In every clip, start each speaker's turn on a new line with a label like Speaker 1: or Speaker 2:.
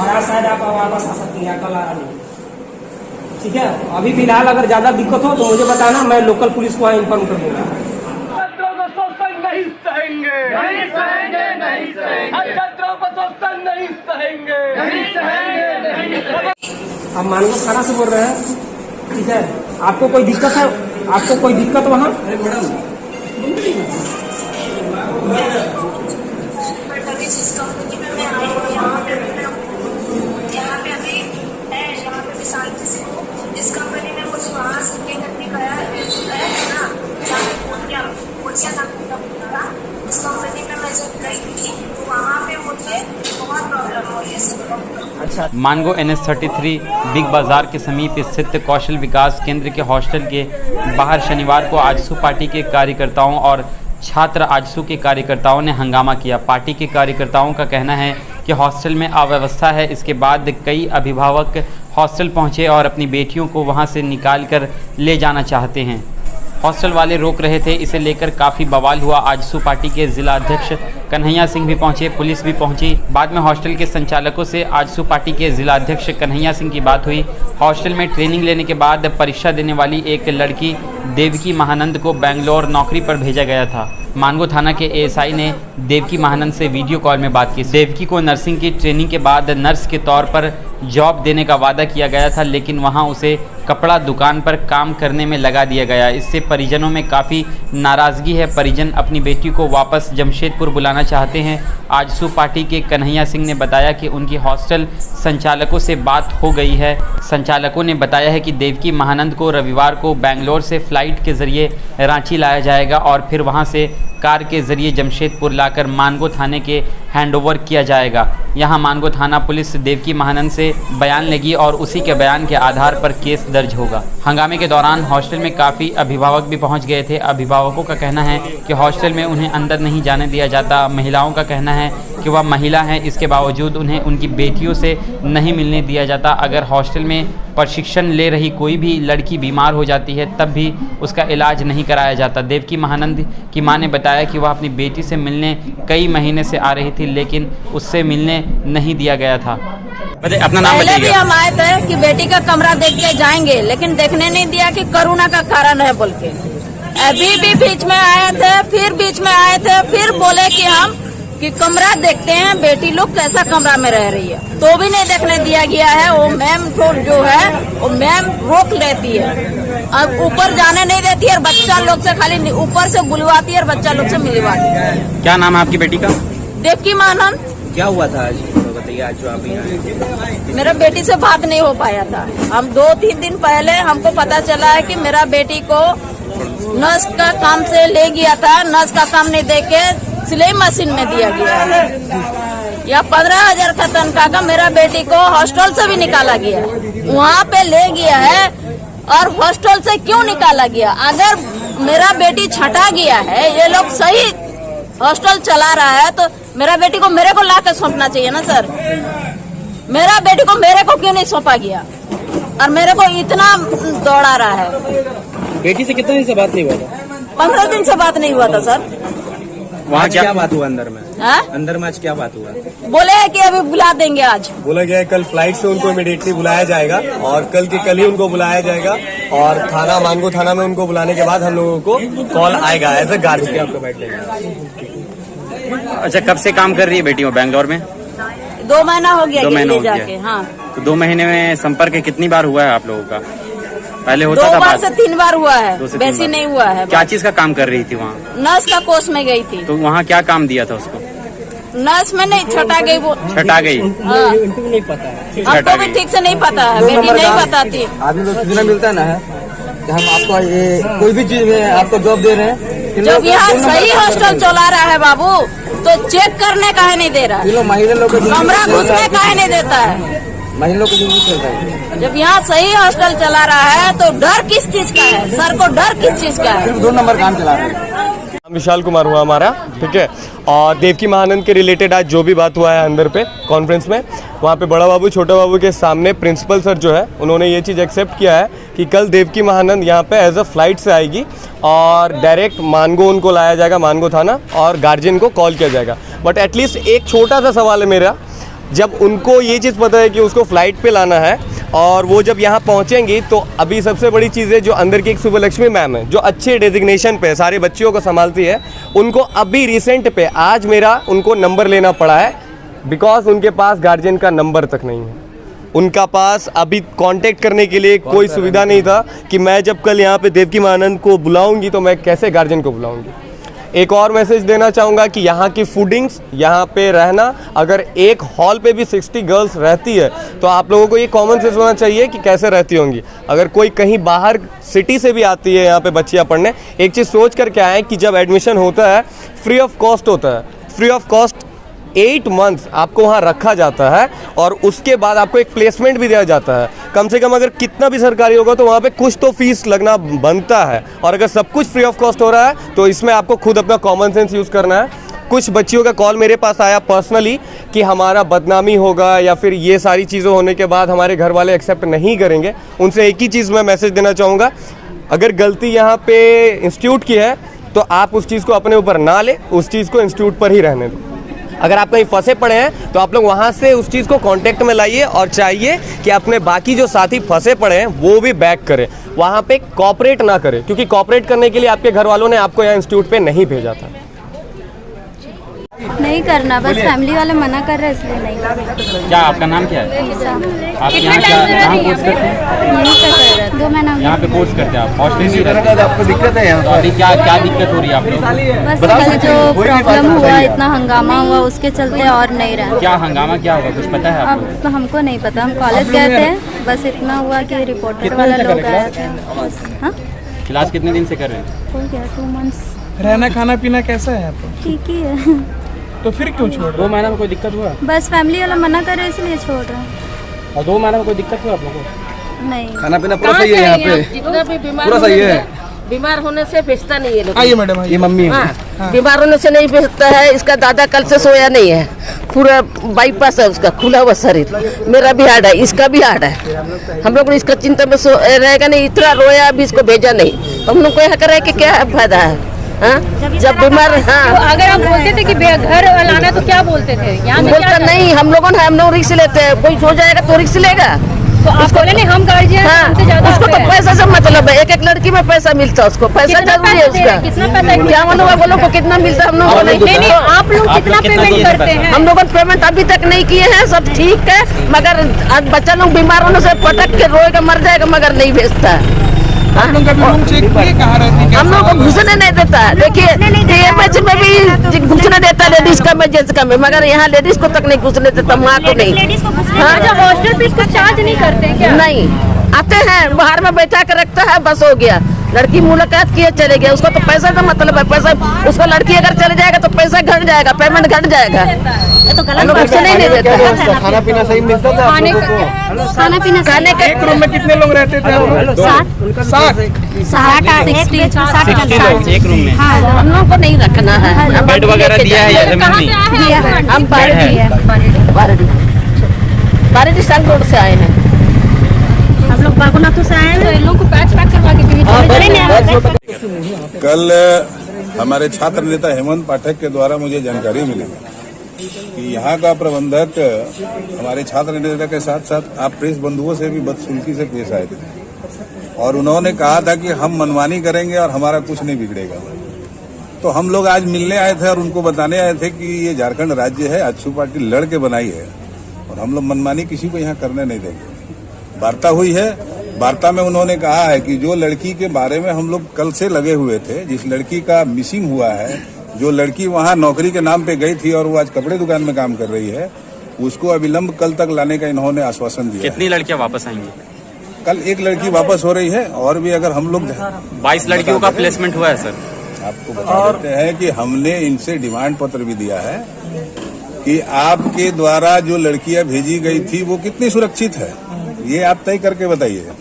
Speaker 1: और आज शायद आप वापस आ सकती हैं, कल आ नहीं। ठीक है, अभी फिलहाल अगर ज्यादा दिक्कत हो तो मुझे बताना, मैं लोकल पुलिस को इन्फॉर्म कर दूंगा।
Speaker 2: नहीं सहेंगे, नहीं सहेंगे, नहीं सहेंगे, छात्रों को शोषण नहीं सहेंगे, नहीं सहेंगे, नहीं सहेंगे।
Speaker 1: आप मानगो थाना से बोल रहे हैं, ठीक है? आपको कोई दिक्कत है? आपको कोई दिक्कत वहाँ?
Speaker 3: जिस कंपनी में मैं आई हूँ यहाँ पे अभी है, यहाँ पे भी शांति से हूँ। इस कंपनी में मुझे वहाँ से निकलने गया ना, इस कंपनी में मैं जब गई थी तो वहाँ पे मुझे बहुत प्रॉब्लम हो रही है।
Speaker 1: अच्छा,
Speaker 4: मानगो NH33 बिग बाजार के समीप स्थित कौशल विकास केंद्र के हॉस्टल के बाहर शनिवार को आजसू पार्टी के कार्यकर्ताओं और छात्र आजसू के कार्यकर्ताओं ने हंगामा किया। पार्टी के कार्यकर्ताओं का कहना है कि हॉस्टल में अव्यवस्था है। इसके बाद कई अभिभावक हॉस्टल पहुंचे और अपनी बेटियों को वहां से निकाल कर ले जाना चाहते हैं। हॉस्टल वाले रोक रहे थे, इसे लेकर काफ़ी बवाल हुआ। आजसू पार्टी के जिला अध्यक्ष कन्हैया सिंह भी पहुंचे, पुलिस भी पहुंची। बाद में हॉस्टल के संचालकों से आजसू पार्टी के जिला अध्यक्ष कन्हैया सिंह की बात हुई। हॉस्टल में ट्रेनिंग लेने के बाद परीक्षा देने वाली एक लड़की देवकी महानंद को बेंगलोर नौकरी पर भेजा गया था। मानगो थाना के एएसआई ने देवकी महानंद से वीडियो कॉल में बात की। देवकी को नर्सिंग की ट्रेनिंग के बाद नर्स के तौर पर जॉब देने का वादा किया गया था, लेकिन वहां उसे कपड़ा दुकान पर काम करने में लगा दिया गया। इससे परिजनों में काफ़ी नाराज़गी है। परिजन अपनी बेटी को वापस जमशेदपुर बुलाना चाहते हैं। आजसू पार्टी के कन्हैया सिंह ने बताया कि उनकी हॉस्टल संचालकों से बात हो गई है। संचालकों ने बताया है कि देवकी महानंद को रविवार को बेंगलोर से फ्लाइट के ज़रिए रांची लाया जाएगा और फिर वहां से कार के ज़रिए जमशेदपुर लाकर मानगो थाने के हैंडओवर किया जाएगा। यहां मानगो थाना पुलिस देवकी महानंद से बयान लेगी और उसी के बयान के आधार पर केस दर्ज होगा। हंगामे के दौरान हॉस्टल में काफ़ी अभिभावक भी पहुंच गए थे। अभिभावकों का कहना है कि हॉस्टल में उन्हें अंदर नहीं जाने दिया जाता। महिलाओं का कहना है कि वह महिला हैं, इसके बावजूद उन्हें उनकी बेटियों से नहीं मिलने दिया जाता। अगर हॉस्टल में प्रशिक्षण ले रही कोई भी लड़की बीमार हो जाती है तब भी उसका इलाज नहीं कराया जाता। देवकी महानंद की मां ने बताया कि वह अपनी बेटी से मिलने कई महीने से आ रही थी, लेकिन उससे मिलने नहीं दिया गया था। अपना नाम
Speaker 5: पहले भी हम आए थे कि बेटी का कमरा देख के जाएंगे, लेकिन देखने नहीं दिया कि कोरोना का कारण है बोल के। अभी भी बीच में आए थे, फिर बीच में आए थे, फिर बोले कि हम कि कमरा देखते हैं, बेटी लोग कैसा कमरा में रह रही है, तो भी नहीं देखने दिया गया है। वो मैम जो है वो मैम रोक लेती है, अब ऊपर जाने नहीं देती है। बच्चा लोग से खाली ऊपर से बुलवाती है और बच्चा लोग से मिलवाती है।
Speaker 4: क्या नाम है आपकी बेटी का?
Speaker 5: देवकी महानंद।
Speaker 6: क्या हुआ था आज, बताइए। आज जो आप यहाँ
Speaker 5: मेरा बेटी से बात नहीं हो पाया था। हम 2-3 दिन पहले हमको पता चला है कि मेरा बेटी को नर्स का काम से ले गया था। नर्स का काम नहीं देके सिलाई मशीन में दिया गया है। या 15,000 का तनख्वाह का मेरा बेटी को हॉस्टल से भी निकाला गया है। वहाँ पे ले गया है और हॉस्टल से क्यों निकाला गया? अगर मेरा बेटी छटा गया है, ये लोग सही हॉस्टल चला रहा है, तो मेरा बेटी को मेरे को ला के सौंपना चाहिए ना सर। मेरा बेटी को मेरे को क्यों नहीं सौंपा गया और मेरे को इतना दौड़ा रहा है?
Speaker 6: बेटी से कितने दिन से बात नहीं हुआ था?
Speaker 5: 15 दिन से बात नहीं हुआ था सर।
Speaker 6: वहाँ क्या बात हुआ अंदर में?
Speaker 5: हाँ?
Speaker 6: अंदर में आज क्या बात हुआ?
Speaker 5: बोले है कि अभी बुला देंगे। आज
Speaker 7: बोला गया है कल फ्लाइट से उनको इमीडिएटली बुलाया जाएगा और कल के कल ही उनको बुलाया जाएगा और थाना मानगो थाना में उनको बुलाने के बाद हम लोगों को कॉल आएगा एज अ गार्जियन। आपको बैठ लेगा।
Speaker 4: अच्छा, कब से काम कर रही है बेटी वो बेंगलोर में?
Speaker 5: 2 महीना हो गया।
Speaker 4: 2 महीना हो गया।
Speaker 5: जाके हाँ।
Speaker 4: तो 2 महीने में संपर्क कितनी बार हुआ है आप लोगों का? पहले होता
Speaker 5: 2
Speaker 4: था?
Speaker 5: बार से 3 बार हुआ है,
Speaker 4: 2 से 3
Speaker 5: वैसे
Speaker 4: बार।
Speaker 5: नहीं हुआ है।
Speaker 4: क्या चीज का काम कर रही थी वहाँ?
Speaker 5: नर्स का कोर्स में गई थी।
Speaker 4: तो वहाँ क्या काम दिया था उसको?
Speaker 5: नर्स में नहीं, छटा गई वो।
Speaker 4: छटा गई?
Speaker 5: हाँ।
Speaker 6: नहीं पता है,
Speaker 5: हमको भी ठीक से नहीं पता है, बेटी नहीं बताती।
Speaker 6: आदमी लोग सूचना मिलता है ना है कि हम आपको ये कोई भी चीज में आपको जॉब दे रहे हैं।
Speaker 5: जब यहाँ सही हॉस्टल चला रहा है बाबू, तो चेक करने काहे नहीं दे रहा है?
Speaker 6: महिला लोग
Speaker 5: कमरा घुसने काहे नहीं देता है?
Speaker 6: महिला को जिंदगी चल रहा है।
Speaker 5: जब यहाँ सही हॉस्टल चला रहा है तो डर किस चीज का है? सर को डर किस चीज का है?
Speaker 6: सिर्फ 2 नंबर काम चला रहे हैं।
Speaker 7: विशाल कुमार हुआ हमारा, ठीक है। और देवकी महानंद के रिलेटेड आज जो भी बात हुआ है अंदर पे कॉन्फ्रेंस में, वहाँ पे बड़ा बाबू छोटा बाबू के सामने प्रिंसिपल सर जो है उन्होंने ये चीज़ एक्सेप्ट किया है कि कल देवकी महानंद यहाँ पे एज अ फ्लाइट से आएगी और डायरेक्ट मानगो उनको लाया जाएगा, मानगो थाना, और गार्जियन को कॉल किया जाएगा। बट एटलीस्ट एक छोटा सा सवाल है मेरा, जब उनको ये चीज़ पता है कि उसको फ्लाइट पे लाना है और वो जब यहाँ पहुँचेंगी तो अभी सबसे बड़ी चीज़ है जो अंदर की एक सुबलक्ष्मी मैम है जो अच्छे डेजिग्नेशन पे सारे बच्चियों को संभालती है, उनको अभी रिसेंट पे आज मेरा उनको नंबर लेना पड़ा है बिकॉज उनके पास गार्जियन का नंबर तक नहीं है। उनका पास अभी कांटेक्ट करने के लिए कोई सुविधा नहीं था कि मैं जब कल यहाँ पे देवकी महानंद को बुलाऊंगी तो मैं कैसे गार्जियन को बुलाऊंगी। एक और मैसेज देना चाहूँगा कि यहाँ की फूडिंग्स, यहाँ पे रहना, अगर एक हॉल पे भी 60 गर्ल्स रहती है तो आप लोगों को ये कॉमन सेंस होना चाहिए कि कैसे रहती होंगी। अगर कोई कहीं बाहर सिटी से भी आती है यहाँ पे बच्चियाँ पढ़ने, एक चीज़ सोच कर क्या है कि जब एडमिशन होता है फ्री ऑफ कॉस्ट होता है, फ्री ऑफ कॉस्ट 8 मंथ्स आपको वहाँ रखा जाता है और उसके बाद आपको एक प्लेसमेंट भी दिया जाता है। कम से कम अगर कितना भी सरकारी होगा तो वहाँ पे कुछ तो फीस लगना बनता है और अगर सब कुछ फ्री ऑफ कॉस्ट हो रहा है तो इसमें आपको खुद अपना कॉमन सेंस यूज़ करना है। कुछ बच्चियों का कॉल मेरे पास आया पर्सनली कि हमारा बदनामी होगा या फिर ये सारी चीज़ें होने के बाद हमारे घर वाले एक्सेप्ट नहीं करेंगे। उनसे एक ही चीज़ मैं मैसेज देना चाहूँगा, अगर गलती यहाँ पे इंस्टीट्यूट की है तो आप उस चीज़ को अपने ऊपर ना ले, उस चीज़ को इंस्टीट्यूट पर ही रहने दो। अगर आप कहीं फंसे पड़े हैं तो आप लोग वहाँ से उस चीज़ को कांटेक्ट में लाइए और चाहिए कि अपने बाकी जो साथी फंसे पड़े हैं वो भी बैक करें, वहाँ पे कॉपरेट ना करें क्योंकि कॉपरेट करने के लिए आपके घर वालों ने आपको यहाँ इंस्टीट्यूट पे नहीं भेजा था।
Speaker 8: नहीं करना, बस फैमिली वाले मना कर रहे हैं इसलिए नहीं।
Speaker 4: क्या आपका नाम क्या है? आप यहाँ कहाँ कोर्स करते हैं?
Speaker 8: यहीं पे कर रहे 2 महीना
Speaker 4: यहाँ पे कोर्स करते हैं आप? हॉस्टल में रहते हैं?
Speaker 6: आपको दिक्कत है यहाँ
Speaker 4: तो अभी क्या क्या दिक्कत हो रही है आप लोग?
Speaker 8: बस कल जो प्रॉब्लम हुआ, इतना हंगामा हुआ उसके चलते और नहीं रहा।
Speaker 4: क्या हंगामा क्या होगा कुछ पता है आपको?
Speaker 8: अब तो हमको नहीं पता, हम कॉलेज गए थे, बस इतना हुआ कि रिपोर्टर वाला लोग आया था। हाँ,
Speaker 4: क्लास कितने दिन से कर रहे हैं?
Speaker 8: हो गया 2 मंथ्स।
Speaker 2: रहना खाना पीना कैसा है आपको?
Speaker 8: ठीक ही है।
Speaker 2: तो फिर क्यों छोड़ रहे
Speaker 4: 2 महीना में कोई दिक्कत हुआ?
Speaker 8: बस फैमिली वाला मना कर रहे इसलिए छोड़ रहे हैं।
Speaker 4: और 2 महीना में कोई दिक्कत हुआ आप लोगों को?
Speaker 8: नहीं,
Speaker 6: खाना पीना पूरा सही है यहाँ पे,
Speaker 9: जितना भी बीमार
Speaker 6: पूरा सही है।
Speaker 9: बीमार होने से बेचता नहीं है लोग।
Speaker 2: आइए मैडम, आइए।
Speaker 6: ये मम्मी है।
Speaker 9: हाँ, बीमार होने से नहीं बेचता है। इसका दादा कल से सोया नहीं है, पूरा बाईपास है उसका, खुला हुआ शरीर। मेरा भी हार्ड है, इसका भी हार्ड है। हम लोग इसका चिंता में रहेगा नहीं, इतना रोया अभी इसको भेजा नहीं। हम लोग को यह करे कि क्या फायदा है? हाँ? जब बीमार, हाँ,
Speaker 10: अगर हम बोलते थे कि घर लाना तो क्या बोलते थे? यहाँ
Speaker 9: बोलता नहीं, हम लोग रिक्स लेते हैं। कोई सो जाएगा तो रिक्स लेगा।
Speaker 10: तो आप बोले नहीं हम गार्जियन, हमसे ज्यादा
Speaker 9: उसको तो पैसा से मतलब है, एक लड़की में पैसा मिलता है, उसको पैसा जरूरी है उसका।
Speaker 10: कितना पैसा?
Speaker 9: क्या मालूम बोलो को कितना मिलता है हम लोगों को नहीं।
Speaker 10: आप लोग कितना पेमेंट करते हैं?
Speaker 9: हम लोग पेमेंट अभी तक नहीं किए हैं, सब ठीक है, मगर आज बच्चा लोग बीमार होने से पटक के रोएगा मर जाएगा मगर नहीं भेजता।
Speaker 2: आप लोग का रूम चेक किए कहाँ रहती है?
Speaker 9: हम लोग को घुसने नहीं देता है। देखिए DMH में भी घुसने देता है, लेडीज का में जेंट्स का में, मगर यहाँ लेडीज को तक नहीं घुसने देता, माँ को नहीं।
Speaker 10: हाँ, जब हॉस्टल फीस को चार्ज नहीं करते हैं क्या?
Speaker 9: नहीं, आते हैं बाहर में बैठा कर रखता है, बस हो गया। लड़की मुलाकात किए चले गए, उसको तो पैसा का मतलब है, पैसा उसको लड़की अगर चले जाएगा तो पैसा घट जाएगा, पेमेंट घट जाएगा। तो गलत पैसा नहीं देता।
Speaker 6: खाना पीना सही मिलता था आप लोगों को?
Speaker 8: खाना पीना
Speaker 9: खाने का
Speaker 2: एक रूम में कितने लोग रहते थे आप लोग?
Speaker 8: 60
Speaker 4: एक रूम में?
Speaker 8: हाँ,
Speaker 9: हम लोग को नहीं रखना है।
Speaker 4: बेड वगैरह दिया है या जमीन नहीं?
Speaker 9: हम बारेडी संग रोड से आए हैं।
Speaker 8: हम लोग बागुनाथू से आए हैं, तो इन लोगों को पैच पैक करवा के
Speaker 11: कल हमारे छात्र नेता हेमंत पाठक के द्वारा मुझे जानकारी मिली कि यहाँ का प्रबंधक हमारे छात्र नेता के साथ साथ आप प्रेस बंधुओं से भी बदसलूकी से पेश आए थे और उन्होंने कहा था कि हम मनमानी करेंगे और हमारा कुछ नहीं बिगड़ेगा। तो हम लोग आज मिलने आए थे और उनको बताने आए थे कि ये झारखंड राज्य है, आजसू पार्टी लड़ के बनाई है और हम लोग मनमानी किसी को यहाँ करने नहीं देंगे। वार्ता हुई है, वार्ता में उन्होंने कहा है कि जो लड़की के बारे में हम लोग कल से लगे हुए थे, जिस लड़की का मिसिंग हुआ है, जो लड़की वहाँ नौकरी के नाम पे गई थी और वो आज कपड़े दुकान में काम कर रही है, उसको अविलंब कल तक लाने का इन्होंने आश्वासन दिया।
Speaker 4: कितनी लड़कियां वापस आएंगी?
Speaker 11: कल एक लड़की वापस हो रही है और भी अगर हम लोग
Speaker 4: 22 लड़कियों का प्लेसमेंट हुआ है सर।
Speaker 11: आपको बता देते हैं कि हमने इनसे डिमांड पत्र भी दिया है कि आपके द्वारा जो लड़कियां भेजी गई थी वो कितनी सुरक्षित है, ये आप तय करके बताइए।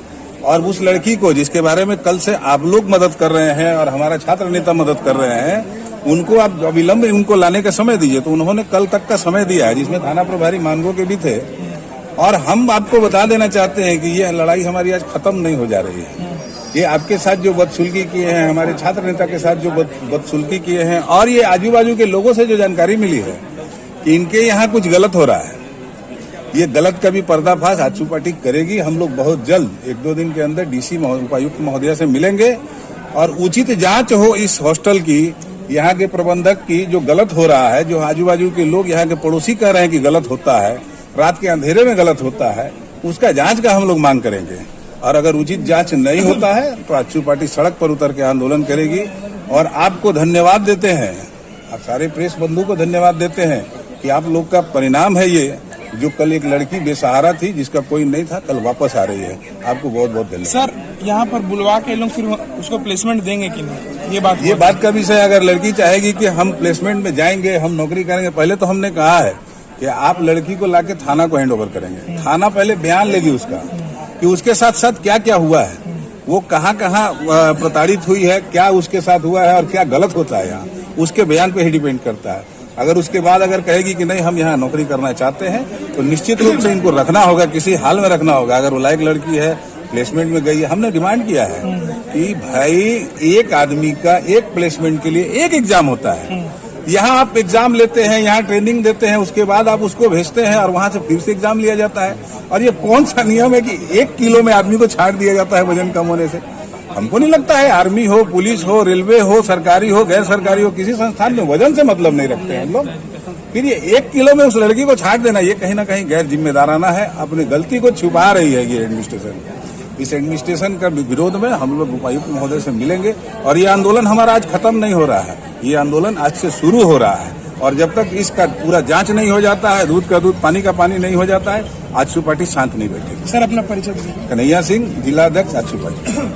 Speaker 11: और उस लड़की को जिसके बारे में कल से आप लोग मदद कर रहे हैं और हमारा छात्र नेता मदद कर रहे हैं, उनको आप अविलंब उनको लाने का समय दीजिए। तो उन्होंने कल तक का समय दिया है, जिसमें थाना प्रभारी मानगो के भी थे। और हम आपको बता देना चाहते हैं कि यह लड़ाई हमारी आज खत्म नहीं हो जा रही है। ये आपके साथ जो बदसुल्की किए हैं, हमारे छात्र नेता के साथ जो बदसुल्की किए हैं, और ये आजू बाजू के लोगों से जो जानकारी मिली है कि इनके यहाँ कुछ गलत हो रहा है, ये गलत का भी पर्दाफाश आजसू पार्टी करेगी। हम लोग बहुत जल्द 1-2 दिन के अंदर डीसी उपायुक्त महोदया से मिलेंगे और उचित जांच हो इस हॉस्टल की, यहाँ के प्रबंधक की जो गलत हो रहा है, जो आजू बाजू के लोग यहाँ के पड़ोसी कह रहे हैं कि गलत होता है, रात के अंधेरे में गलत होता है, उसका जांच का हम लोग मांग करेंगे। और अगर उचित जांच नहीं होता है तो आजसू पार्टी सड़क पर उतर के आंदोलन करेगी। और आपको धन्यवाद देते हैं, आप सारे प्रेस बंधु को धन्यवाद देते हैं कि आप लोग का परिणाम है ये, जो कल एक लड़की बेसहारा थी जिसका कोई नहीं था, कल वापस आ रही है। आपको बहुत बहुत धन्यवाद।
Speaker 12: सर, यहाँ पर बुलवा के लोग फिर उसको प्लेसमेंट देंगे कि नहीं, ये
Speaker 11: बात का विषय। अगर लड़की चाहेगी कि हम प्लेसमेंट में जाएंगे, हम नौकरी करेंगे, पहले तो हमने कहा है कि आप लड़की को लाके थाना को हैंड ओवर करेंगे। थाना पहले बयान लेगी उसका कि उसके साथ साथ क्या क्या हुआ है, वो कहाँ प्रताड़ित हुई है, क्या उसके साथ हुआ है और क्या गलत होता है यहाँ, उसके बयान पे ही डिपेंड करता है। अगर उसके बाद अगर कहेगी कि नहीं हम यहाँ नौकरी करना चाहते हैं, तो निश्चित रूप से इनको रखना होगा, किसी हाल में रखना होगा। अगर वो लायक लड़की है, प्लेसमेंट में गई है, हमने डिमांड किया है कि भाई एक आदमी का एक प्लेसमेंट के लिए एक एग्जाम होता है। यहाँ आप एग्जाम लेते हैं, यहाँ ट्रेनिंग देते हैं, उसके बाद आप उसको भेजते हैं और वहाँ से फिर से एग्जाम लिया जाता है। और ये कौन सा नियम है कि 1 किलो में आदमी को छाट दिया जाता है वजन कम होने से? हमको नहीं लगता है आर्मी हो, पुलिस हो, रेलवे हो, सरकारी हो, गैर सरकारी हो, किसी संस्थान में वजन से मतलब नहीं रखते हैं लोग। फिर ये 1 किलो में उस लड़की को छाट देना, ये कहीं ना कहीं गैर जिम्मेदाराना है, अपनी गलती को छुपा रही है ये एडमिनिस्ट्रेशन। इस एडमिनिस्ट्रेशन का विरोध में हम लोग उपायुक्त महोदय से मिलेंगे और ये आंदोलन हमारा आज खत्म नहीं हो रहा है, ये आंदोलन आज से शुरू हो रहा है। और जब तक इसका पूरा जांच नहीं हो जाता है, दूध का दूध पानी का पानी नहीं हो जाता है, आजसू पार्टी शांत नहीं बैठेगी।
Speaker 12: सर, अपना परिचय दीजिए।
Speaker 11: कन्हैया सिंह, जिला अध्यक्ष आजसू पार्टी।